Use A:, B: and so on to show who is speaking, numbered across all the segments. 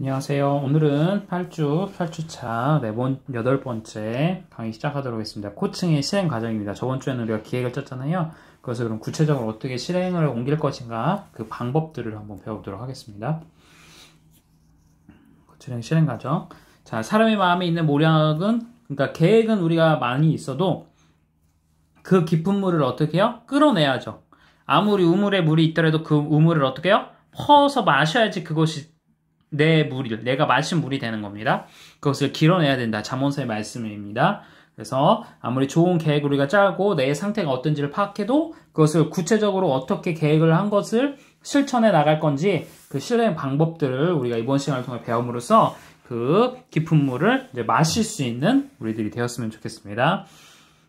A: 안녕하세요. 오늘은 8주차 8번째 강의 시작하도록 하겠습니다. 코칭의 실행 과정입니다. 저번 주에는 우리가 기획을 짰잖아요. 그것을 그럼 구체적으로 어떻게 실행을 옮길 것인가 그 방법들을 한번 배워보도록 하겠습니다. 코칭 실행 과정. 자, 사람의 마음에 있는 모략은, 그러니까 계획은 우리가 많이 있어도 그 깊은 물을 어떻게 해요? 끌어내야죠. 아무리 우물에 물이 있더라도 그 우물을 어떻게 해요? 퍼서 마셔야지 그것이 내가 마신 물이 되는 겁니다. 그것을 길어내야 된다. 잠언서의 말씀입니다. 그래서 아무리 좋은 계획을 우리가 짜고 내 상태가 어떤지를 파악해도 그것을 구체적으로 어떻게 계획을 한 것을 실천해 나갈 건지 그 실행 방법들을 우리가 이번 시간을 통해 배움으로써 그 깊은 물을 이제 마실 수 있는 우리들이 되었으면 좋겠습니다.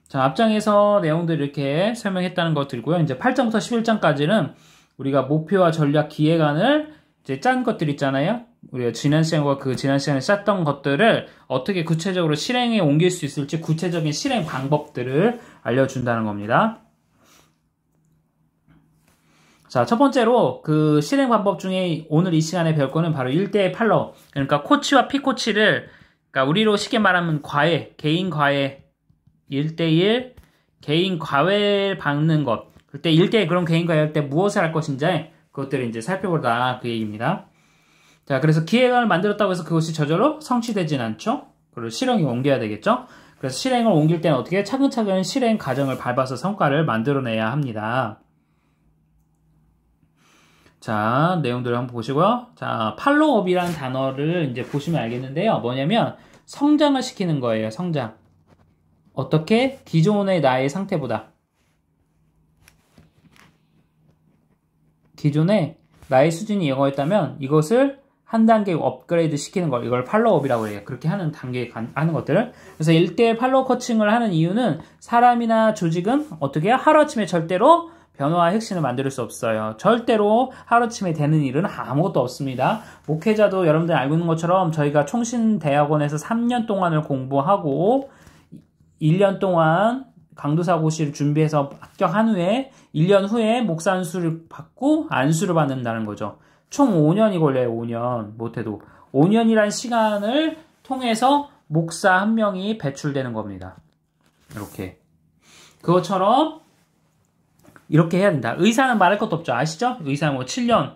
A: 자, 앞장에서 내용들을 이렇게 설명했다는 것들이고요. 이제 8장부터 11장까지는 우리가 목표와 전략 기획안을 이제 짠 것들 있잖아요. 우리가 지난 시간에 짰던 것들을 어떻게 구체적으로 실행에 옮길 수 있을지 구체적인 실행 방법들을 알려준다는 겁니다. 자, 첫 번째로 그 실행 방법 중에 오늘 이 시간에 배울 거는 바로 1대1 팔로우. 그러니까 코치와 피코치를, 그러니까 우리로 쉽게 말하면 과외, 개인 과외, 1대1 개인 과외를 받는 것. 그때 1대1 그런 개인 과외할 때 무엇을 할 것인지 그것들을 이제 살펴보다 그 얘기입니다. 자, 그래서 기획안을 만들었다고 해서 그것이 저절로 성취되진 않죠. 그리고 실행에 옮겨야 되겠죠. 그래서 실행을 옮길 때는 어떻게 차근차근 실행 과정을 밟아서 성과를 만들어내야 합니다. 자, 내용들을 한번 보시고요. 자, 팔로우업이라는 단어를 이제 보시면 알겠는데요. 뭐냐면 성장을 시키는 거예요. 성장. 어떻게? 기존의 나의 상태보다. 기존의 나의 수준이 이거였다면 이것을 한 단계 업그레이드 시키는 걸, 이걸 팔로우업이라고 해요. 그렇게 하는 단계에 하는 것들을. 그래서 1대1 팔로우 코칭을 하는 이유는 사람이나 조직은 어떻게 해요? 하루아침에 절대로 변화와 혁신을 만들 수 없어요. 절대로 하루아침에 되는 일은 아무것도 없습니다. 목회자도 여러분들 알고 있는 것처럼 저희가 총신대학원에서 3년 동안을 공부하고 1년 동안 강도사고시를 준비해서 합격한 후에 1년 후에 목사 안수를 받고 안수를 받는다는 거죠. 총 5년이 걸려요. 5년. 못해도 5년이란 시간을 통해서 목사 한 명이 배출되는 겁니다. 이렇게. 그것처럼 이렇게 해야 된다. 의사는 말할 것도 없죠. 아시죠? 의사는 뭐 7년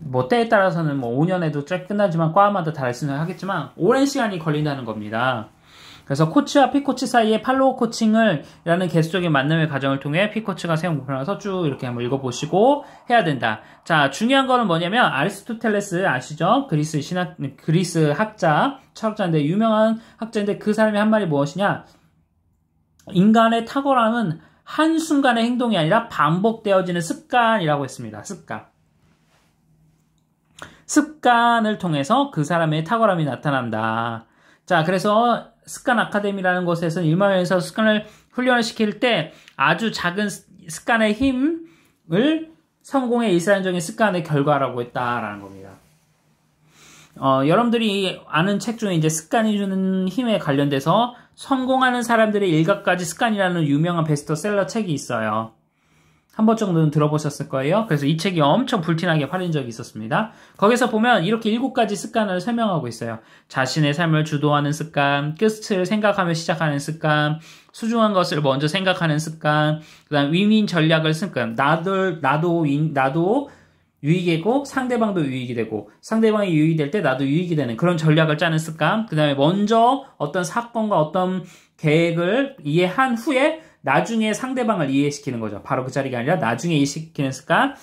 A: 뭐 때에 따라서는 뭐 5년에도 끝나지만 과마다 다를 수는 하겠지만 오랜 시간이 걸린다는 겁니다. 그래서 코치와 피코치 사이에 팔로우 코칭을 라는 계속적인 만남의 과정을 통해 피코치가 세운 목표라서 쭉 이렇게 한번 읽어보시고 해야 된다. 자, 중요한 거는 뭐냐면 아리스토텔레스 아시죠? 그리스 학자, 철학자인데 유명한 학자인데 그 사람이 한 말이 무엇이냐? 인간의 탁월함은 한순간의 행동이 아니라 반복되어지는 습관이라고 했습니다. 습관을 통해서 그 사람의 탁월함이 나타난다. 자, 그래서 습관 아카데미라는 곳에서는 일만에서 습관을 훈련을 시킬 때 아주 작은 습관의 힘을 성공의 일상적인 습관의 결과라고 했다라는 겁니다. 여러분들이 아는 책 중에 이제 습관이 주는 힘에 관련돼서 성공하는 사람들의 일각가지 습관이라는 유명한 베스트셀러 책이 있어요. 한 번 정도는 들어보셨을 거예요. 그래서 이 책이 엄청 불티나게 팔린 적이 있었습니다. 거기서 보면 이렇게 7가지 습관을 설명하고 있어요. 자신의 삶을 주도하는 습관, 끝을 생각하며 시작하는 습관, 소중한 것을 먼저 생각하는 습관, 그 다음 윈윈 전략을 습관, 나도 유익이고 상대방도 유익이 되고 상대방이 유익이 될 때 나도 유익이 되는 그런 전략을 짜는 습관, 그 다음에 먼저 어떤 사건과 어떤 계획을 이해한 후에 나중에 상대방을 이해시키는 거죠. 바로 그 자리가 아니라 나중에 이해시키는 습관.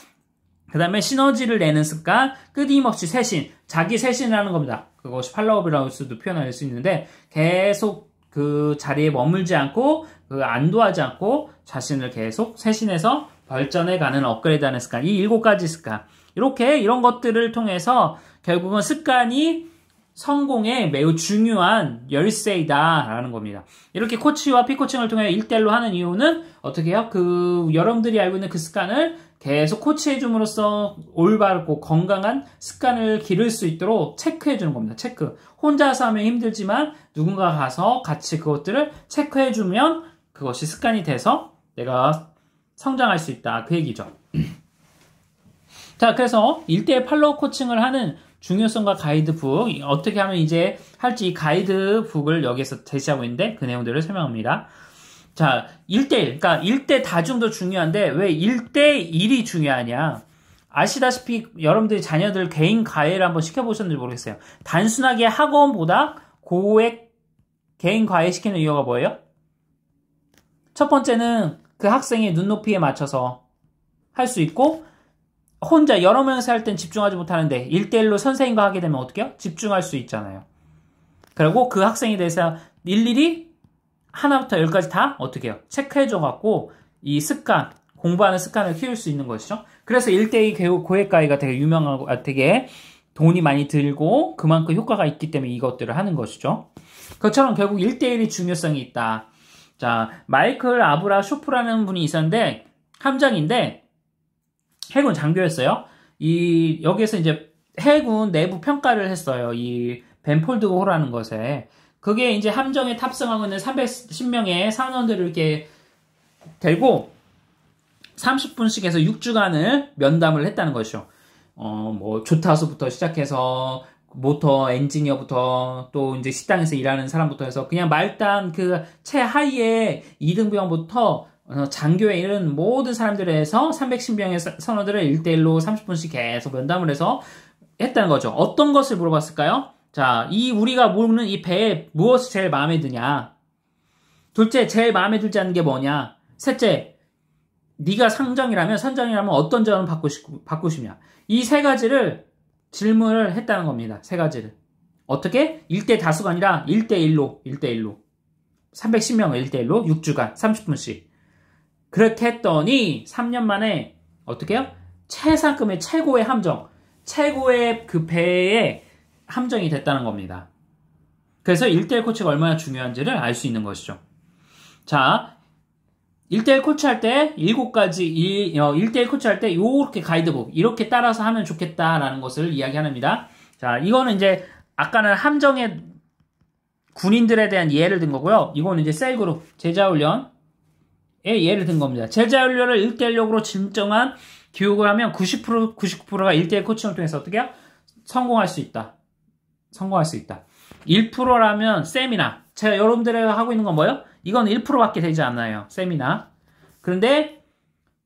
A: 그 다음에 시너지를 내는 습관. 끊임없이 쇄신. 자기 쇄신을 하는 겁니다. 그것이 팔로우업이라고 수도 표현할 수 있는데 계속 그 자리에 머물지 않고 안도하지 않고 자신을 계속 쇄신해서 발전해가는 업그레이드하는 습관. 이 7가지 습관. 이런 것들을 통해서 결국은 습관이 성공에 매우 중요한 열쇠이다라는 겁니다. 이렇게 코치와 피코칭을 통해 1대1로 하는 이유는 어떻게 해요? 여러분들이 알고 있는 그 습관을 계속 코치해줌으로써 올바르고 건강한 습관을 기를 수 있도록 체크해주는 겁니다. 체크. 혼자서 하면 힘들지만 누군가 가서 같이 그것들을 체크해주면 그것이 습관이 돼서 내가 성장할 수 있다. 그 얘기죠. 자, 그래서 1대1 팔로우 코칭을 하는 중요성과 가이드북, 어떻게 하면 이제 할지 이 가이드북을 여기에서 제시하고 있는데 그 내용들을 설명합니다. 자, 1대1. 그러니까 1대 다중도 중요한데 왜 1대1이 중요하냐? 아시다시피 여러분들이 자녀들 개인 과외를 한번 시켜보셨는지 모르겠어요. 단순하게 학원보다 고액 개인 과외 시키는 이유가 뭐예요? 첫 번째는 그 학생의 눈높이에 맞춰서 할 수 있고 혼자 여러 명이서 할 땐 집중하지 못하는데 1대1로 선생님과 하게 되면 어떻게 해요? 집중할 수 있잖아요. 그리고 그 학생에 대해서 일일이 하나부터 열까지 다 어떻게 해요? 체크해줘갖고 이 습관, 공부하는 습관을 키울 수 있는 것이죠. 그래서 1대2 고액과외가 되게 유명하고 되게 돈이 많이 들고 그만큼 효과가 있기 때문에 이것들을 하는 것이죠. 그것처럼 결국 1대1이 중요성이 있다. 자, 마이클 아브라 쇼프라는 분이 있었는데 함장인데 해군 장교였어요. 여기에서 이제 해군 내부 평가를 했어요. 이 벤폴드 호라는 것에. 그게 이제 함정에 탑승하고 있는 310명의 사원들을 이렇게 데리고 30분씩 해서 6주간을 면담을 했다는 것이죠. 뭐, 조타수부터 시작해서, 모터 엔지니어부터, 또 이제 식당에서 일하는 사람부터 해서, 그냥 말단 그 최하위의 2등병부터 장교에 이른 모든 사람들에 대해서 310명의 선원들을 1대1로 30분씩 계속 면담을 해서 했다는 거죠. 어떤 것을 물어봤을까요? 자, 우리가 모르는 이 배에 무엇이 제일 마음에 드냐? 둘째, 제일 마음에 들지 않는 게 뭐냐? 셋째, 네가 선장이라면 어떤 점을 받고 싶냐? 이 세 가지를 질문을 했다는 겁니다. 세 가지를. 어떻게? 1대 다수가 아니라 1대1로. 310명을 1대1로 6주간 30분씩. 그렇게 했더니 3년 만에 어떻게 해요? 최상급의 최고의 함정, 최고의 그 배의 함정이 됐다는 겁니다. 그래서 1대1 코치가 얼마나 중요한지를 알 수 있는 것이죠. 자, 1대1 코치할 때 7가지, 1대1 코치할 때 요렇게 가이드북, 이렇게 따라서 하면 좋겠다라는 것을 이야기합니다. 자, 이거는 이제 아까는 함정의 군인들에 대한 예를 든 거고요. 이거는 이제 셀그룹, 제자훈련의 예를 든 겁니다. 제자훈련을 1대1력으로 진정한 교육을 하면 90%, 99%가 1대1 코칭을 통해서 어떻게 해요? 성공할 수 있다. 1%라면 세미나. 제가 여러분들이 하고 있는 건 뭐예요? 이건 1%밖에 되지 않아요. 세미나. 그런데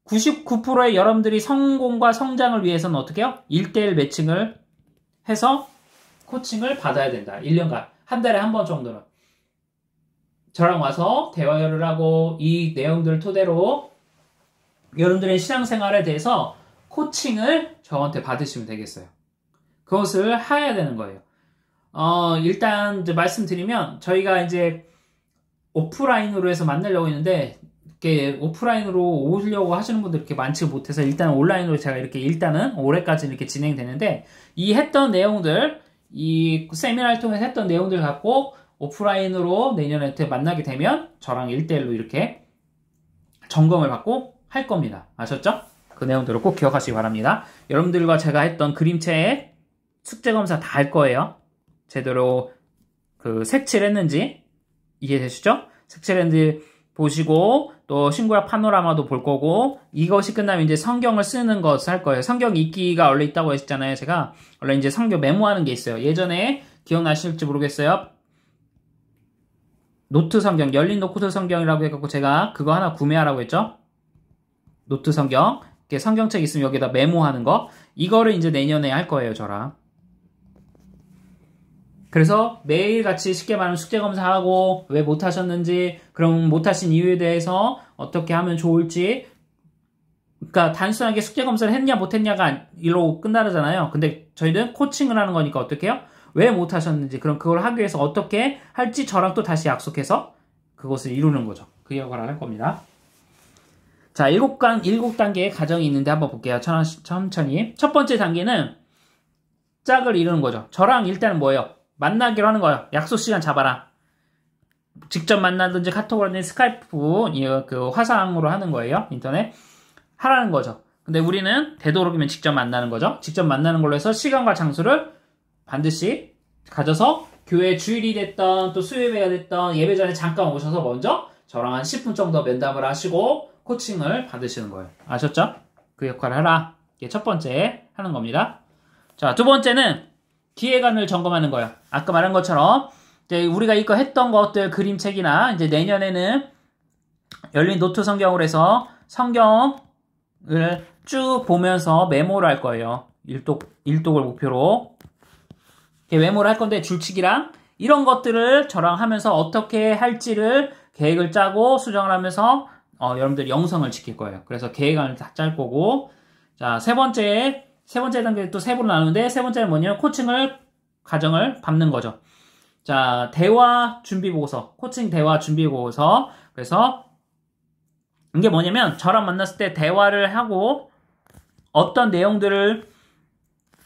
A: 99%의 여러분들이 성공과 성장을 위해서는 어떻게 해요? 1대1 매칭을 해서 코칭을 받아야 된다. 1년간. 한 달에 한 번 정도는. 저랑 와서 대화를 하고 이 내용들을 토대로 여러분들의 신앙생활에 대해서 코칭을 저한테 받으시면 되겠어요. 그것을 해야 되는 거예요. 일단 이제 말씀드리면 저희가 이제 오프라인으로 해서 만나려고 했는데 이렇게 오프라인으로 오시려고 하시는 분들 이렇게 많지 못해서 일단 온라인으로 제가 이렇게 일단은 올해까지 이렇게 진행되는데 이 했던 내용들 이 세미나를 통해서 했던 내용들 갖고 오프라인으로 내년에 만나게 되면 저랑 1대1로 이렇게 점검을 받고 할 겁니다. 아셨죠? 그 내용들을 꼭 기억하시기 바랍니다. 여러분들과 제가 했던 그림체에 숙제검사 다 할 거예요. 제대로 그 색칠했는지 이해되시죠? 색칠했는지 보시고 또 신구약 파노라마도 볼 거고 이것이 끝나면 이제 성경을 쓰는 것을 할 거예요. 성경 읽기가 원래 있다고 했잖아요. 제가 원래 이제 성경 메모하는 게 있어요. 예전에 기억나실지 모르겠어요. 노트 성경, 열린 노트 성경이라고 해갖고 제가 그거 하나 구매하라고 했죠. 노트 성경, 이렇게 성경책 있으면 여기다 메모하는 거 이거를 이제 내년에 할 거예요. 저랑. 그래서 매일같이 쉽게 말하면 숙제검사하고 왜 못하셨는지 그럼 못하신 이유에 대해서 어떻게 하면 좋을지 그러니까 단순하게 숙제검사를 했냐 못했냐가 이로 끝나잖아요. 근데 저희는 코칭을 하는 거니까 어떻게 해요? 왜 못하셨는지 그럼 그걸 하기 위해서 어떻게 할지 저랑 또 다시 약속해서 그것을 이루는 거죠. 그 역할을 할 겁니다. 자, 7단계의 과정이 있는데 한번 볼게요. 천천히. 첫 번째 단계는 짝을 이루는 거죠. 저랑 일단은 뭐예요? 만나기로 하는 거예요. 약속 시간 잡아라. 직접 만나든지 카톡으로 하든지 스카이프 그 화상으로 하는 거예요. 인터넷. 하라는 거죠. 근데 우리는 되도록이면 직접 만나는 거죠. 직접 만나는 걸로 해서 시간과 장소를 반드시 가져서 교회 주일이 됐던 또 수요예배가 됐던 예배 전에 잠깐 오셔서 먼저 저랑 한 10분 정도 면담을 하시고 코칭을 받으시는 거예요. 아셨죠? 그 역할을 하라. 이게 첫 번째 하는 겁니다. 자, 두 번째는 기획안을 점검하는 거예요. 아까 말한 것처럼 이제 우리가 이거 했던 것들 그림책이나 이제 내년에는 열린 노트 성경으로 해서 성경을 쭉 보면서 메모를 할 거예요. 일독을 목표로. 이렇게 메모를 할 건데 줄치기랑 이런 것들을 저랑 하면서 어떻게 할지를 계획을 짜고 수정을 하면서 여러분들이 영성을 지킬 거예요. 그래서 계획안을 다 짤 거고 자, 세 번째 단계 또 세 부로 나누는데 세 번째는 뭐냐면 과정을 밟는 거죠. 자, 대화 준비 보고서, 코칭 대화 준비 보고서. 그래서 이게 뭐냐면 저랑 만났을 때 대화를 하고 어떤 내용들을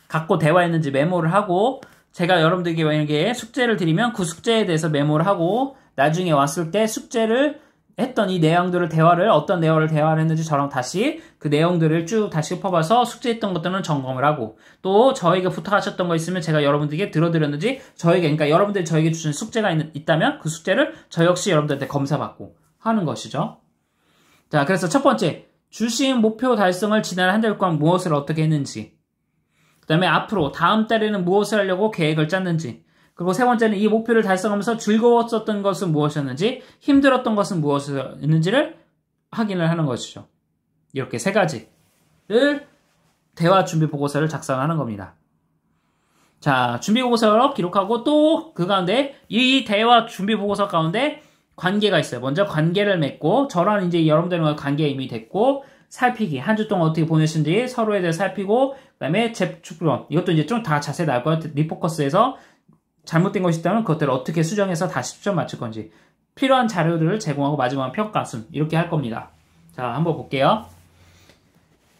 A: 갖고 대화했는지 메모를 하고 제가 여러분들에게 만약에 숙제를 드리면 그 숙제에 대해서 메모를 하고 나중에 왔을 때 숙제를 했던 이 내용들을 어떤 내용을 대화를 했는지 저랑 다시 그 내용들을 쭉 다시 읊어봐서 숙제했던 것들은 점검을 하고 또 저에게 부탁하셨던 거 있으면 제가 여러분들에게 들어드렸는지 그러니까 여러분들이 저에게 주신 숙제가 있다면 그 숙제를 저 역시 여러분들한테 검사받고 하는 것이죠. 자, 그래서 첫 번째, 주신 목표 달성을 지난 한 달 동안 무엇을 어떻게 했는지 그 다음에 앞으로 다음 달에는 무엇을 하려고 계획을 짰는지 그리고 세 번째는 이 목표를 달성하면서 즐거웠었던 것은 무엇이었는지, 힘들었던 것은 무엇이었는지를 확인을 하는 것이죠. 이렇게 세 가지를 대화 준비 보고서를 작성하는 겁니다. 자, 준비 보고서로 기록하고 또 그 가운데 이 대화 준비 보고서 가운데 관계가 있어요. 먼저 관계를 맺고 저랑 이제 여러분들과 관계가 이미 됐고 살피기, 한 주 동안 어떻게 보내신지 서로에 대해 살피고 그 다음에 재축론 이것도 이제 좀 다 자세히 나올 거예요. 리포커스에서 잘못된 것이 있다면 그것들을 어떻게 수정해서 다시 초점 맞출 건지 필요한 자료들을 제공하고 마지막 평가순 이렇게 할 겁니다. 자, 한번 볼게요.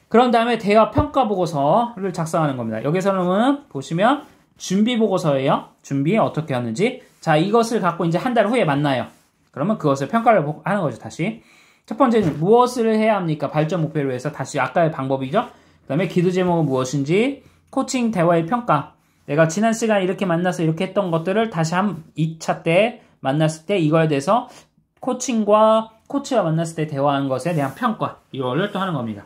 A: 그런 다음에 대화 평가 보고서를 작성하는 겁니다. 여기서는 보시면 준비 보고서예요. 준비 어떻게 하는지. 자, 이것을 갖고 이제 한 달 후에 만나요. 그러면 그것을 평가를 하는 거죠. 다시 첫 번째는 무엇을 해야 합니까? 발전 목표를 위해서 다시 아까의 방법이죠. 그 다음에 기도 제목은 무엇인지, 코칭 대화의 평가. 내가 지난 시간에 이렇게 만나서 이렇게 했던 것들을 다시 2차 때 만났을 때 이거에 대해서 코치와 만났을 때 대화하는 것에 대한 평가. 이거를 또 하는 겁니다.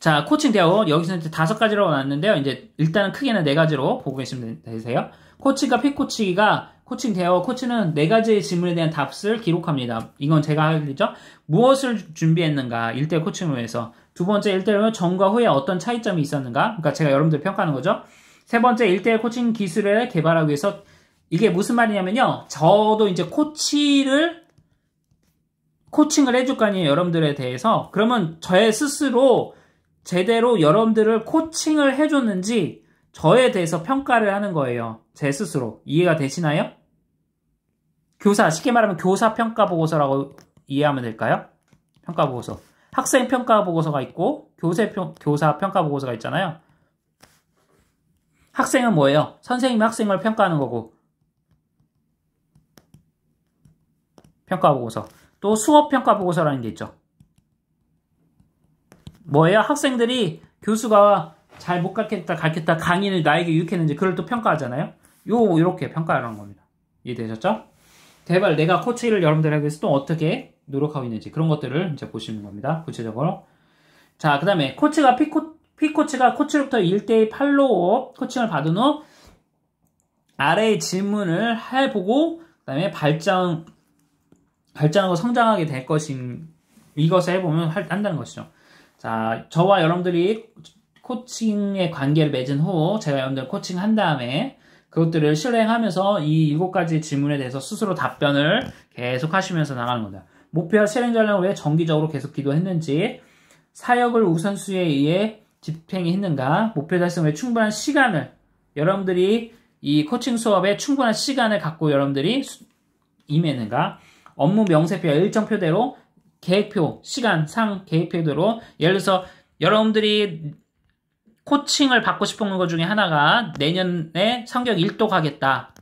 A: 자, 코칭 대화. 여기서 이제 5가지로 나왔는데요. 이제 일단은 크게는 4가지로 보고 계시면 되세요. 코치가 피코치가 코칭 대화. 코치는 4가지의 질문에 대한 답을 기록합니다. 이건 제가 할 일이죠. 무엇을 준비했는가? 1대1 코칭을 위해서. 두 번째 1대1은 전과 후에 어떤 차이점이 있었는가? 그러니까 제가 여러분들 평가하는 거죠. 세 번째 1대1 코칭 기술을 개발하기 위해서 이게 무슨 말이냐면요. 저도 이제 코칭을 해줄 거 아니에요. 여러분들에 대해서. 그러면 저 스스로 제대로 여러분들을 코칭을 해줬는지 저에 대해서 평가를 하는 거예요. 제 스스로. 이해가 되시나요? 쉽게 말하면 교사 평가 보고서라고 이해하면 될까요? 평가 보고서. 학생 평가 보고서가 있고 교사 평가 보고서가 있잖아요. 학생은 뭐예요? 선생님이 학생을 평가하는 거고 평가 보고서. 또 수업 평가 보고서라는 게 있죠. 뭐예요? 학생들이 교수가 잘 못 가르쳤다 강의를 나에게 유익했는지 그걸 또 평가하잖아요. 요렇게 평가하는 겁니다. 이해되셨죠? 내가 코치를 여러분들에게 위해서 또 어떻게 노력하고 있는지 그런 것들을 이제 보시는 겁니다. 구체적으로. 자, 그 다음에 코치가 피코치가 코치로부터 1대1 팔로우업 코칭을 받은 후 아래의 질문을 해보고 그 다음에 발전하고 성장하게 될 것인 이것을 해보면 한다는 것이죠. 자, 저와 여러분들이 코칭의 관계를 맺은 후 제가 여러분들 코칭한 다음에 그것들을 실행하면서 이 7가지 질문에 대해서 스스로 답변을 계속 하시면서 나가는 겁니다. 목표와 실행 전략을 왜 정기적으로 계속 기도했는지, 사역을 우선순위에 의해 집행이 했는가, 목표 달성에 충분한 시간을, 여러분들이 이 코칭 수업에 충분한 시간을 갖고 여러분들이 임했는가, 업무 명세표, 일정표대로 계획표, 시간상 계획표대로, 예를 들어서 여러분들이 코칭을 받고 싶은 것 중에 하나가 내년에 성경 1독 하겠다.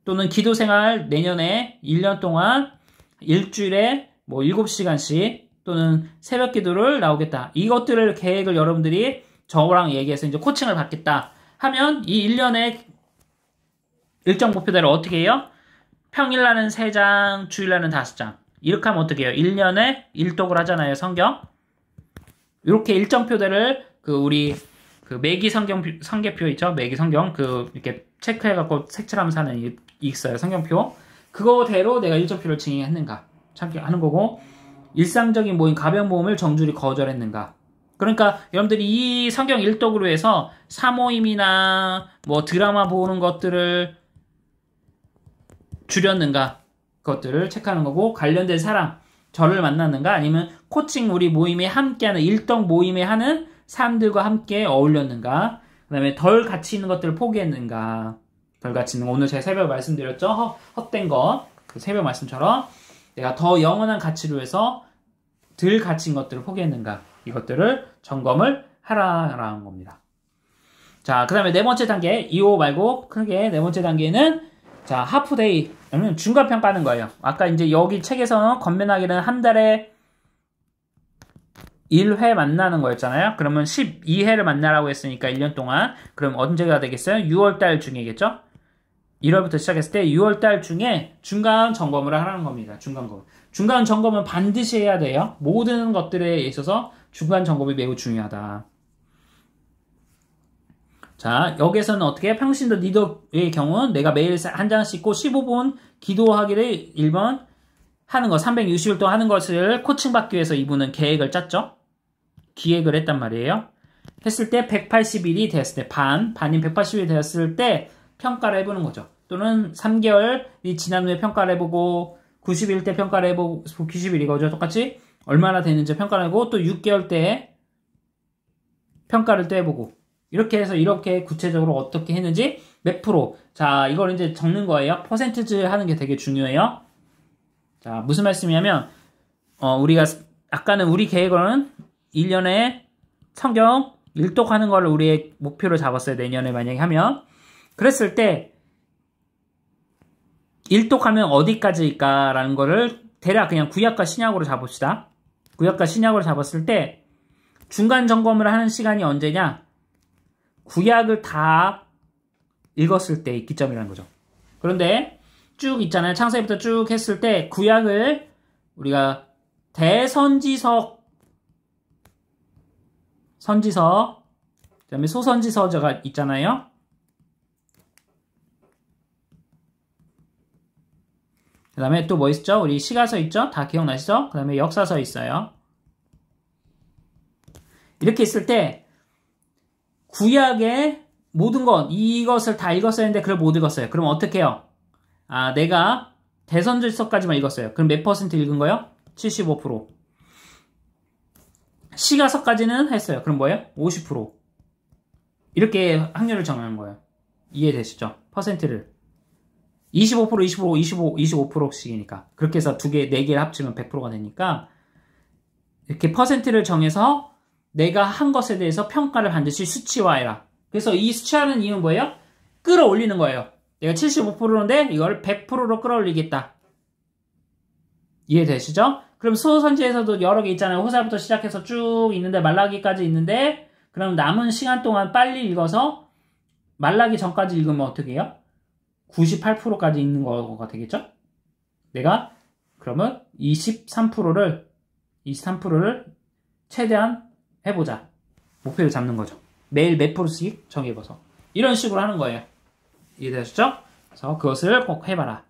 A: 또는 기도생활 내년에 1년 동안 일주일에 7시간씩 또는 새벽 기도를 나오겠다. 이것들을 계획을 여러분들이 저랑 얘기해서 이제 코칭을 받겠다 하면 이 1년의 일정 목표대로 어떻게 해요? 평일날은 3장, 주일날은 5장. 이렇게 하면 어떻게 해요? 1년에 1독을 하잖아요, 성경. 이렇게 일정표대를 우리 그 매기 성계표 있죠? 매기 성경 이렇게 체크해갖고 색칠하면서 하는 이 있어요. 성경표. 그거대로 내가 일정표를 증행했는가 하는 거고, 일상적인 모임 가벼운 모임을 정줄이 거절했는가. 그러니까 여러분들이 이 성경 일독으로 해서 사모임이나 뭐 드라마 보는 것들을 줄였는가, 그것들을 체크하는 거고, 관련된 사람 저를 만났는가, 아니면 코칭 우리 모임에 함께하는 일동 모임에 하는 사람들과 함께 어울렸는가, 그 다음에 덜 가치 있는 것들을 포기했는가. 덜 가치 있는 거, 오늘 제가 새벽에 말씀드렸죠. 헛된 것, 그 새벽 말씀처럼 내가 더 영원한 가치로 해서 덜 가치 있는 것들을 포기했는가, 이것들을 점검을 하라는 겁니다. 자, 그 다음에 네 번째 단계, 2호 말고 크게 네 번째 단계는, 자, 하프데이, 중간평가하는 거예요. 아까 이제 여기 책에서는 건면하기는 한 달에 1회 만나는 거였잖아요. 그러면 12회를 만나라고 했으니까 1년 동안. 그럼 언제가 되겠어요? 6월달 중이겠죠? 1월부터 시작했을 때 6월달 중에 중간 점검을 하라는 겁니다. 중간 점검은 반드시 해야 돼요. 모든 것들에 있어서 중간 점검이 매우 중요하다. 자, 여기에서는 어떻게 해? 평신도 리더의 경우는 내가 매일 한 장씩 읽고 15분 기도하기를 1번 하는 거, 360일 동안 하는 것을 코칭받기 위해서 이분은 계획을 짰죠. 기획을 했단 말이에요. 했을 때 180일이 됐을 때, 반인 180일이 되었을 때 평가를 해보는 거죠. 또는 3개월이 지난 후에 평가를 해보고, 90일 때 평가를 해보고, 90일 이거죠. 똑같이 얼마나 됐는지 평가를 해보고, 또 6개월 때 평가를 또 해보고, 이렇게 해서 이렇게 구체적으로 어떻게 했는지 몇 프로. 자, 이걸 이제 적는 거예요. 퍼센티지 하는 게 되게 중요해요. 자, 무슨 말씀이냐면, 우리가 아까는 우리 계획으로는 1년에 성경 일독하는 거를 우리의 목표로 잡았어요. 내년에 만약에 하면. 그랬을 때 일독하면 어디까지일까라는 거를 대략 그냥 구약과 신약으로 잡읍시다. 구약과 신약으로 잡았을 때 중간 점검을 하는 시간이 언제냐? 구약을 다 읽었을 때 기점이라는 거죠. 그런데 쭉 있잖아요. 창세기부터 쭉 했을 때 구약을 우리가 대선지서, 선지서, 그 다음에 소선지서가 있잖아요. 그 다음에 또 뭐 있죠? 우리 시가서 있죠? 다 기억나시죠? 그 다음에 역사서 있어요. 이렇게 있을 때 구약의 모든 것, 이것을 다 읽었어야 했는데 그걸 못 읽었어요. 그럼 어떻게 해요? 아, 내가 대선지서까지만 읽었어요. 그럼 몇 퍼센트 읽은 거예요? 75%. 시가서까지는 했어요. 그럼 뭐예요? 50%. 이렇게 확률을 정하는 거예요. 이해되시죠? 퍼센트를. 25%, 25%씩이니까. 그렇게 해서 네 개를 합치면 100%가 되니까 이렇게 퍼센트를 정해서 내가 한 것에 대해서 평가를 반드시 수치화해라. 그래서 이 수치화하는 이유는 뭐예요? 끌어올리는 거예요. 내가 75%인데 이걸 100%로 끌어올리겠다. 이해되시죠? 그럼 소선지에서도 여러 개 있잖아요. 호사부터 시작해서 쭉 있는데 말라기까지 있는데 그럼 남은 시간 동안 빨리 읽어서 말라기 전까지 읽으면 어떻게 해요? 98%까지 읽는 거가 되겠죠? 내가 그러면 23%를 최대한 해보자. 목표를 잡는 거죠. 매일 몇 프로씩 정해봐서. 이런 식으로 하는 거예요. 이해되셨죠? 그래서 그것을 꼭 해봐라.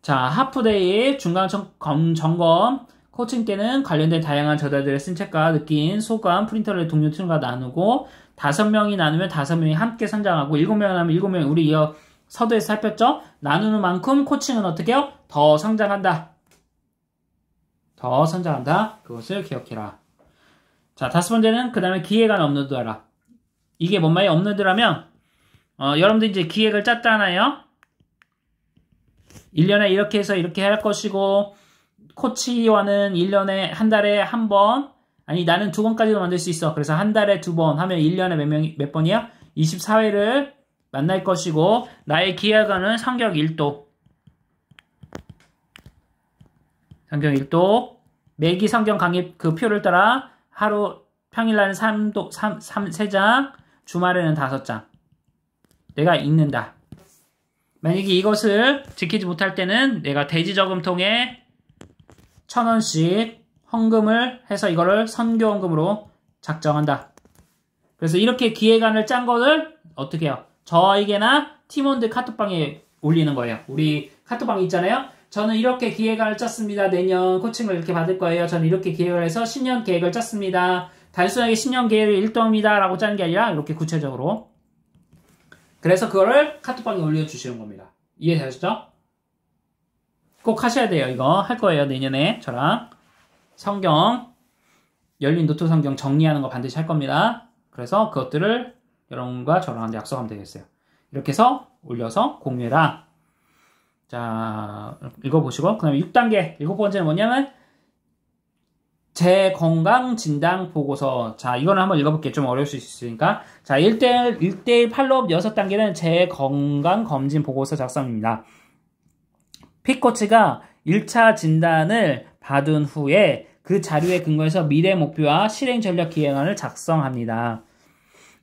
A: 자, 하프데이 중간 점검 코칭 때는 관련된 다양한 저자들의 쓴 책과 느낀 소감 프린터를 동료 팀과 나누고 5명이 나누면 5명이 함께 선장하고 7명이 나누면 7명이 우리 서두에서 살폈죠? 나누는 만큼 코칭은 어떻게 해요? 더 성장한다. 더 성장한다. 그것을 기억해라. 자, 5번째는 그 다음에 기획안 업로드하라. 이게 뭔 말이에요? 업로드라면 여러분들 이제 기획을 짰잖아요. 1년에 이렇게 해서 이렇게 할 것이고 코치와는 1년에 한 달에 한 번, 아니 나는 2번까지도 만들 수 있어. 그래서 한 달에 2번 하면 1년에 몇 번이야? 24회를 만날 것이고 나의 기획안은 성경 1독. 성경 1독. 매기 성경 강의 그 표를 따라 하루 평일날은 3장, 주말에는 5장. 내가 읽는다. 만약에 이것을 지키지 못할 때는 내가 대지저금통에 1,000원씩 헌금을 해서 이거를 선교헌금으로 작정한다. 그래서 이렇게 기획안을 짠 거를 어떻게 해요? 저에게나 팀원들 카톡방에 올리는 거예요. 우리 카톡방 있잖아요. 저는 이렇게 기획안을 짰습니다. 내년 코칭을 이렇게 받을 거예요. 저는 이렇게 기획을 해서 신년 계획을 짰습니다. 단순하게 신년 계획을 일동입니다. 라고 짜는 게 아니라 이렇게 구체적으로. 그래서 그거를 카톡방에 올려주시는 겁니다. 이해되셨죠? 꼭 하셔야 돼요. 이거 할 거예요. 내년에 저랑 성경 열린 노트 성경 정리하는 거 반드시 할 겁니다. 그래서 그것들을 여러분과 저랑 약속하면 되겠어요. 이렇게 해서 올려서 공유해라. 자, 읽어보시고 그 다음에 6단계 7번째는 뭐냐면 재건강진단 보고서. 자, 이거는 한번 읽어볼게요. 좀 어려울 수 있으니까. 자, 1대1 팔로업 6단계는 재건강검진 보고서 작성입니다. 핏코치가 1차 진단을 받은 후에 그 자료에 근거해서 미래 목표와 실행 전략 기획안을 작성합니다.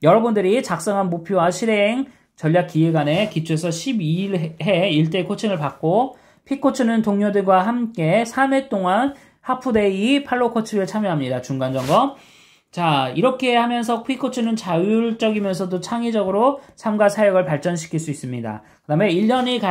A: 여러분들이 작성한 목표와 실행 전략 기획안에 기초해서 12일 해 1대1 코칭을 받고 핏코치는 동료들과 함께 3회 동안 하프데이 팔로우 코치를 참여합니다. 중간 점검. 자, 이렇게 하면서 핏코치는 자율적이면서도 창의적으로 삶과 사역을 발전시킬 수 있습니다. 그 다음에 1년이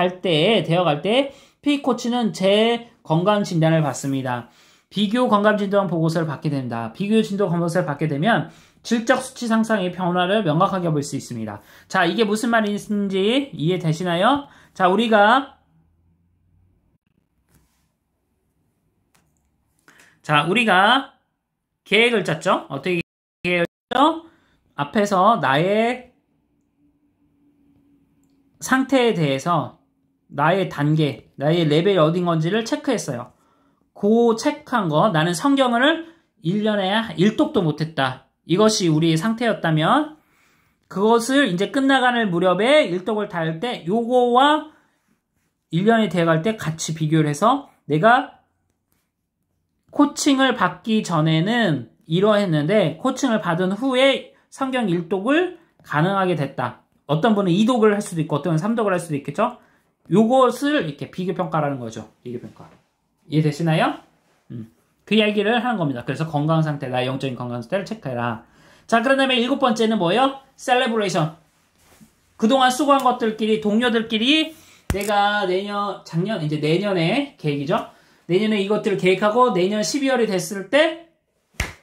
A: 되어갈 때 핏코치는 재건강 진단을 받습니다. 비교 건강 진단 보고서를 받게 된다. 비교 진단 보고서를 받게 되면 질적 수치 상승의 변화를 명확하게 볼 수 있습니다. 자, 이게 무슨 말인지 이해되시나요? 자, 우리가 계획을 짰죠? 어떻게 계획을 짰죠? 앞에서 나의 상태에 대해서 나의 단계, 나의 레벨이 어딘 건지를 체크했어요. 그 체크한 거, 나는 성경을 1년에 1독도 못했다. 이것이 우리의 상태였다면 그것을 이제 끝나가는 무렵에 1독을 다 할 때 요거와 1년이 되어갈 때 같이 비교를 해서 내가 코칭을 받기 전에는 이러했는데 코칭을 받은 후에 성경 1독을 가능하게 됐다. 어떤 분은 2독을 할 수도 있고 어떤 분은 3독을 할 수도 있겠죠. 요것을 이렇게 비교평가라는 거죠. 비교평가. 이해되시나요? 그 이야기를 하는 겁니다. 그래서 건강상태, 나의 영적인 건강상태를 체크해라. 자, 그 다음에 7번째는 뭐예요? 셀레브레이션. 그동안 수고한 것들끼리, 동료들끼리 내가 이제 내년에 계획이죠? 내년에 이것들을 계획하고 내년 12월이 됐을 때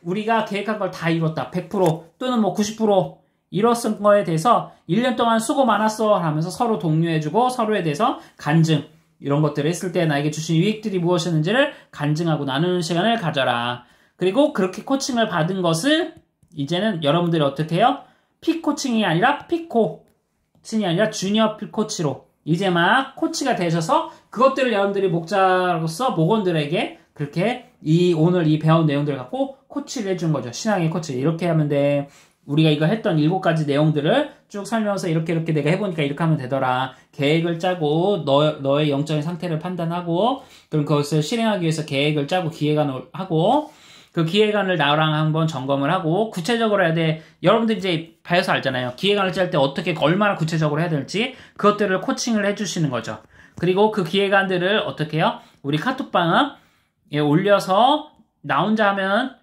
A: 우리가 계획한 걸 다 이뤘다. 100% 또는 뭐 90% 이뤘은 거에 대해서 1년 동안 수고 많았어 하면서 서로 독려해주고 서로에 대해서 간증. 이런 것들을 했을 때 나에게 주신 유익들이 무엇이었는지를 간증하고 나누는 시간을 가져라. 그리고 그렇게 코칭을 받은 것을 이제는 여러분들이 어떻게 해요? 핏코칭이 아니라 핏코칭이 아니라 주니어 핏코치로 이제 막 코치가 되셔서 그것들을 여러분들이 목자로서 목원들에게 그렇게 오늘 이 배운 내용들을 갖고 코치를 해준 거죠. 신앙의 코치. 이렇게 하면 돼. 우리가 이거 했던 7가지 내용들을 쭉 살면서 이렇게 내가 해보니까 이렇게 하면 되더라. 계획을 짜고 너의 영적인 상태를 판단하고 그럼 그것을 실행하기 위해서 계획을 짜고 기획안을 하고 그 기획안을 나랑 한번 점검을 하고 구체적으로 해야 돼. 여러분들 이제 봐서 알잖아요. 기획안을 짤 때 어떻게 얼마나 구체적으로 해야 될지 그것들을 코칭을 해주시는 거죠. 그리고 그 기획안들을 어떻게 해요? 우리 카톡방에 올려서 나 혼자 하면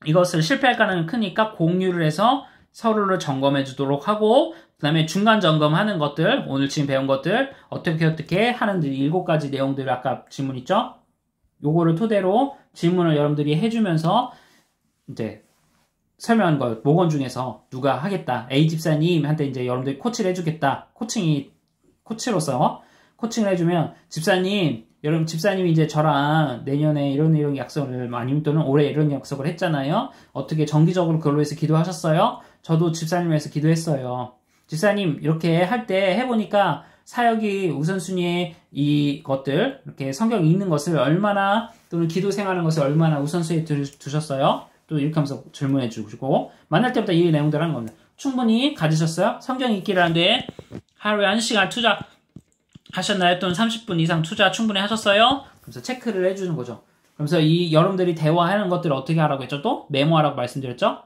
A: 이것을 실패할 가능성이 크니까 공유를 해서 서로를 점검해 주도록 하고 그 다음에 중간 점검하는 것들 오늘 지금 배운 것들 어떻게 하는 7가지 내용들을 아까 질문 있죠? 요거를 토대로 질문을 여러분들이 해주면서 이제 설명한 거 목원 중에서 누가 하겠다 A 집사님한테 이제 여러분들이 코치를 해주겠다 코치로서 코칭을 해주면 여러분 집사님이 이제 저랑 내년에 이런 약속을 아니면 또는 올해 이런 약속을 했잖아요. 어떻게 정기적으로 그걸로 해서 기도하셨어요? 저도 집사님 위해서 기도했어요. 집사님 이렇게 할 때 해보니까 사역이 우선순위에 이것들 이렇게 성경 읽는 것을 얼마나 또는 기도 생활하는 것을 얼마나 우선순위에 두셨어요? 또 이렇게 하면서 질문해 주시고 만날 때부터 이 내용들 하는 겁니다. 충분히 가지셨어요? 성경 읽기를 하는데 하루에 1시간 투자 하셨나요? 또는 30분 이상 투자 충분히 하셨어요? 그래서 체크를 해주는 거죠. 그래서 여러분들이 대화하는 것들을 어떻게 하라고 했죠? 또 메모하라고 말씀드렸죠?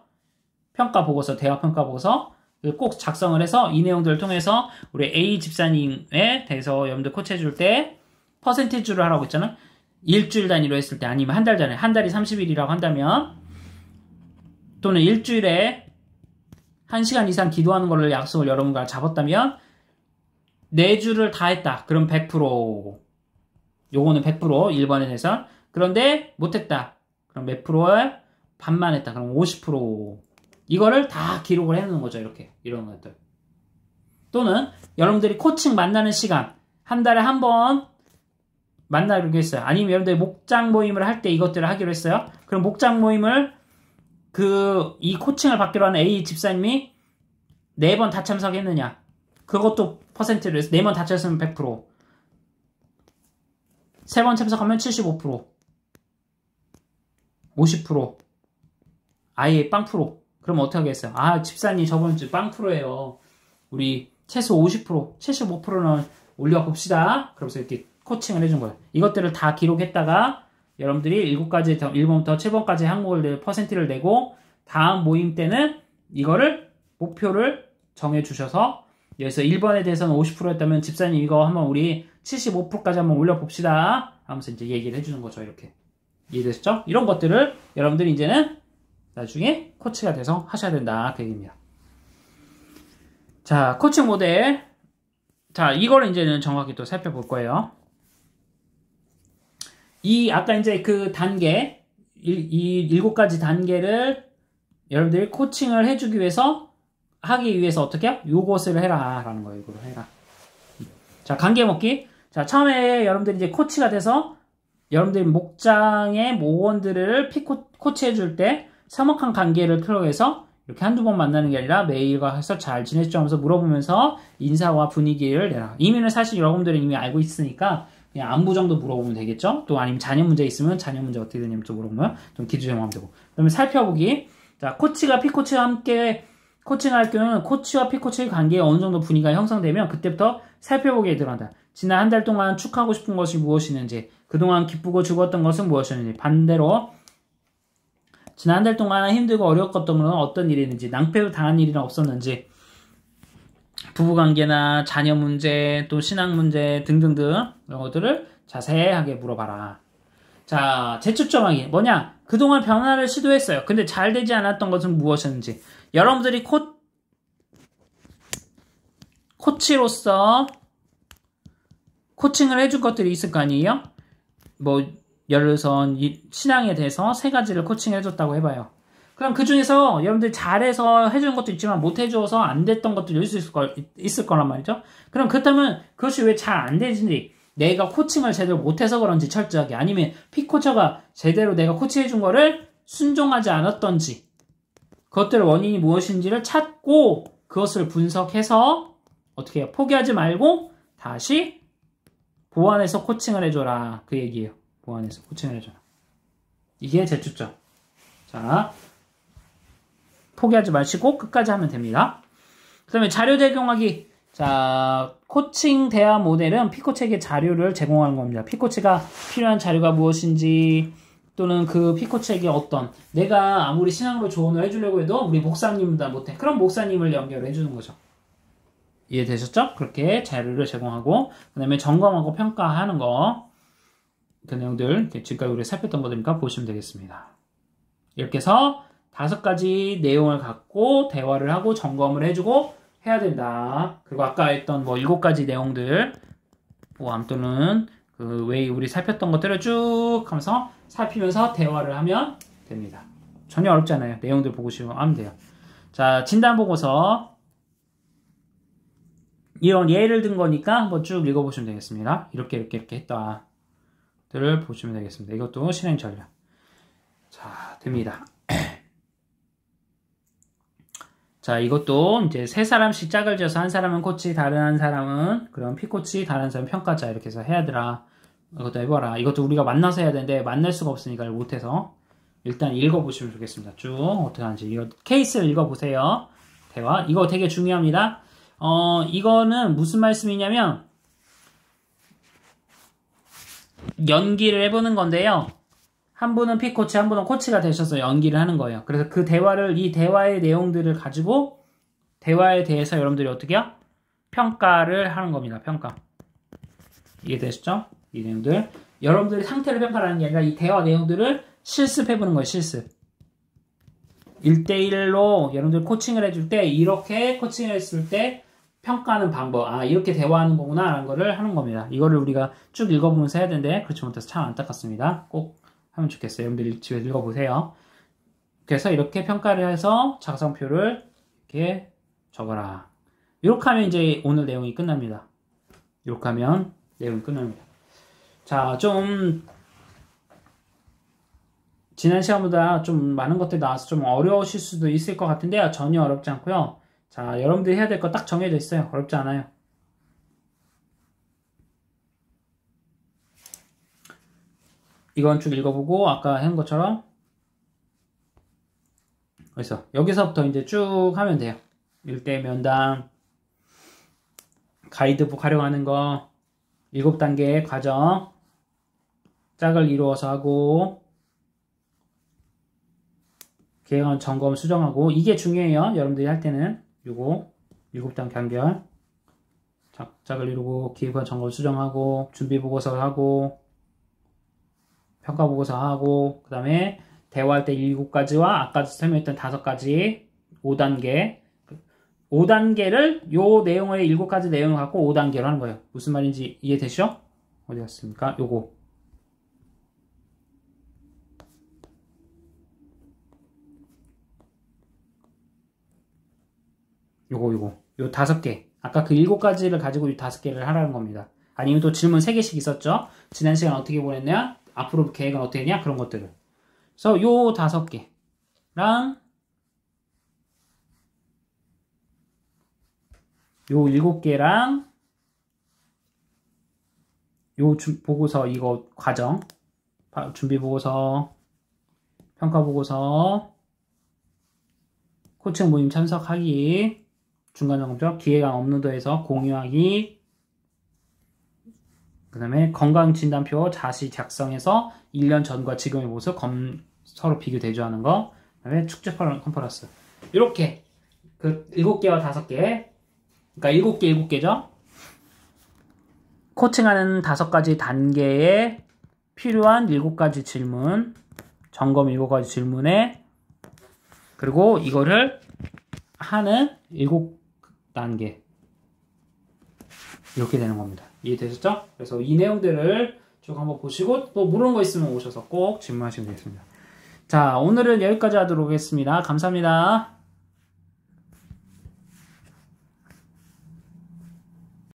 A: 평가 보고서, 대화 평가 보고서 꼭 작성을 해서 이 내용들을 통해서 우리 A 집사님에 대해서 여러분들 코치해 줄 때 퍼센티지로 하라고 했잖아. 일주일 단위로 했을 때 아니면 한 달 전에 한 달이 30일이라고 한다면 또는 일주일에 1시간 이상 기도하는 걸로 약속을 여러분과 잡았다면 4주를 다 했다. 그럼 100%. 요거는 100% 1번에 대해서. 그런데 못했다. 그럼 몇 프로에 반만 했다. 그럼 50%. 이거를 다 기록을 해놓는 거죠. 이렇게. 이런 것들. 또는 여러분들이 코칭 만나는 시간. 한 달에 한 번 만나기로 했어요. 아니면 여러분들이 목장 모임을 할 때 이것들을 하기로 했어요. 그럼 목장 모임을 이 코칭을 받기로 하는 A 집사님이 4번 다 참석했느냐. 그것도 퍼센트를 해서 4번 다 참석하면 100%. 3번 참석하면 75%. 50%. 아예 빵프로. 그럼 어떻게 하겠어요? 아, 집사님 저번 주 빵프로예요. 우리 최소 50%, 75%는 올려봅시다. 그러면서 이렇게 코칭을 해준 거예요. 이것들을 다 기록했다가 여러분들이 7가지, 1번부터 7번까지 항목을 퍼센트를 내고 다음 모임 때는 이거를 목표를 정해주셔서 여기서 1번에 대해서는 50%였다면 집사님 이거 한번 우리 75%까지 한번 올려봅시다. 하면서 이제 얘기를 해주는 거죠. 이렇게. 이해되셨죠? 이런 것들을 여러분들이 이제는 나중에 코치가 돼서 하셔야 된다. 그 얘기입니다. 자, 코칭 모델. 자, 이거를 이제는 정확히 또 살펴볼 거예요. 아까 이제 그 단계, 이 7가지 단계를 여러분들이 코칭을 해주기 위해서, 하기 위해서 어떻게 해요? 요것을 해라. 라는 거예요. 이거를 해라. 자, 관계 먹기. 자, 처음에 여러분들이 이제 코치가 돼서 여러분들이 목장의 모원들을 코치해줄 때 서먹한 관계를 틀어해서 이렇게 한두 번 만나는 게 아니라 매일과 해서 잘 지냈죠 하면서 물어보면서 인사와 분위기를 내라. 이미는 사실 여러분들은 이미 알고 있으니까 그냥 안부 정도 물어보면 되겠죠? 또 아니면 자녀 문제 있으면 자녀 문제 어떻게 되냐면 또 물어보면 좀 기도 제공하면 되고. 그 다음에 살펴보기. 자, 코치가 피코치와 함께 코칭할 경우는 코치와 피코치의 관계에 어느 정도 분위기가 형성되면 그때부터 살펴보기에 들어간다. 지난 한 달 동안 축하하고 싶은 것이 무엇이는지, 그동안 기쁘고 즐거웠던 것은 무엇이었는지, 반대로 지난 한 달 동안 힘들고 어려웠던 건 어떤 일이 있는지, 낭패를 당한 일이나 없었는지, 부부관계나 자녀 문제, 또 신앙 문제 등등등 이런 것들을 자세하게 물어봐라. 자, 재초점하기 뭐냐? 그동안 변화를 시도했어요. 근데 잘 되지 않았던 것은 무엇이었는지. 여러분들이 코치로서 코칭을 해줄 것들이 있을 거 아니에요? 뭐 예를 들어서 신앙에 대해서 3가지를 코칭해줬다고 해봐요. 그럼 그 중에서 여러분들이 잘해서 해준 것도 있지만 못해줘서 안 됐던 것도 있을 거란 말이죠. 그럼 그렇다면 그것이 왜 잘 안 되는지, 내가 코칭을 제대로 못해서 그런지 철저하게, 아니면 피코처가 제대로 내가 코치해준 거를 순종하지 않았던지, 그것들의 원인이 무엇인지를 찾고 그것을 분석해서 어떻게 해요? 포기하지 말고 다시 보완해서 코칭을 해줘라. 그 얘기예요. 보완해서 코칭을 해줘라. 이게 재초점. 자, 포기하지 마시고 끝까지 하면 됩니다. 그 다음에 자료 제공하기. 자, 코칭 대화 모델은 피코치에게 자료를 제공하는 겁니다. 피코치가 필요한 자료가 무엇인지, 또는 그 피코치에게 내가 아무리 신앙으로 조언을 해주려고 해도 우리 목사님보다 못해. 그럼 목사님을 연결을 해주는 거죠. 이해되셨죠? 그렇게 자료를 제공하고, 그 다음에 점검하고 평가하는 거. 그 내용들, 지금까지 우리 살폈던 것들이니까 보시면 되겠습니다. 이렇게 해서 5가지 내용을 갖고 대화를 하고 점검을 해주고 해야 된다. 그리고 아까 했던 7가지 내용들, 또는 왜 우리 살폈던 것들을 쭉 하면서 살피면서 대화를 하면 됩니다. 전혀 어렵지 않아요. 내용들 보고 하면 돼요. 자, 진단보고서. 이런 예를 든 거니까 한번 쭉 읽어보시면 되겠습니다. 이렇게 했다. 들을 보시면 되겠습니다. 이것도 실행 전략. 자, 됩니다. 자, 이것도 이제 3사람씩 짝을 지어서 한 사람은 코치, 다른 한 사람은 그럼 피코치, 다른 사람은 평가자 이렇게 해서 해야 되라. 이것도 해봐라. 이것도 우리가 만나서 해야 되는데 만날 수가 없으니까 못해서 일단 읽어보시면 좋겠습니다. 쭉 어떻게 하는지. 이거 케이스를 읽어보세요. 대화. 이거 되게 중요합니다. 이거는 무슨 말씀이냐면 연기를 해보는 건데요. 한 분은 피코치, 한 분은 코치가 되셔서 연기를 하는 거예요. 그래서 그 이 대화의 내용들을 가지고 대화에 대해서 여러분들이 어떻게 해요? 평가를 하는 겁니다. 평가. 이해되셨죠? 이 내용들. 여러분들이 상태를 평가하는 게 아니라 이 대화 내용들을 실습해보는 거예요. 실습. 1대1로 여러분들 코칭을 해줄 때 이렇게 코칭을 했을 때 평가하는 방법, 이렇게 대화하는 거구나 라는 거를 하는 겁니다. 이거를 우리가 쭉 읽어보면서 해야 되는데 그렇지 못해서 참 안타깝습니다. 꼭 하면 좋겠어요. 여러분들 집에서 읽어보세요. 그래서 이렇게 평가를 해서 작성표를 이렇게 적어라. 이렇게 하면 이제 오늘 내용이 끝납니다. 이렇게 하면 내용이 끝납니다. 자, 좀 지난 시간보다 좀 많은 것들이 나와서 좀 어려우실 수도 있을 것 같은데요. 전혀 어렵지 않고요. 자, 여러분들이 해야 될 거 딱 정해져 있어요. 어렵지 않아요. 이건 쭉 읽어보고 아까 한 것처럼 그래서 여기서부터 이제 쭉 하면 돼요. 1대 면담, 가이드북 활용하는 거, 7단계의 과정, 짝을 이루어서 하고, 계획안 점검 수정하고, 이게 중요해요. 여러분들이 할 때는. 요거, 7단계 한결. 짝을 이루고, 계획안 점검 수정하고, 준비보고서 하고, 평가보고서 하고, 그 다음에 대화할 때 7가지와 아까 설명했던 5가지, 5단계. 5단계를 요 내용의 7가지 내용을 갖고 5단계로 하는 거예요. 무슨 말인지 이해되시죠? 어디 갔습니까? 요거. 요 5개. 아까 그 7가지를 가지고 이 5개를 하라는 겁니다. 아니면 또 질문 3개씩 있었죠? 지난 시간 어떻게 보냈냐? 앞으로 계획은 어떻게 했냐? 그런 것들을. 그래서 요 5개랑 요 7개랑 요 보고서 이거 과정 준비 보고서 평가 보고서 코칭 모임 참석하기 중간 점검 기획안 업로드해서 공유하기 그 다음에 건강진단표 자시 작성해서 1년 전과 지금의 모습 서로 비교 대조하는 거 그 다음에 축제 컨퍼런스 이렇게 그 7개와 5개 그러니까 7개죠. 코칭하는 5가지 단계에 필요한 7가지 질문, 점검 7가지 질문에 그리고 이거를 하는 7단계 이렇게 되는 겁니다. 이해되셨죠? 그래서 이 내용들을 쭉 한번 보시고 또 물어본 거 있으면 오셔서 꼭 질문하시면 되겠습니다. 자, 오늘은 여기까지 하도록 하겠습니다. 감사합니다.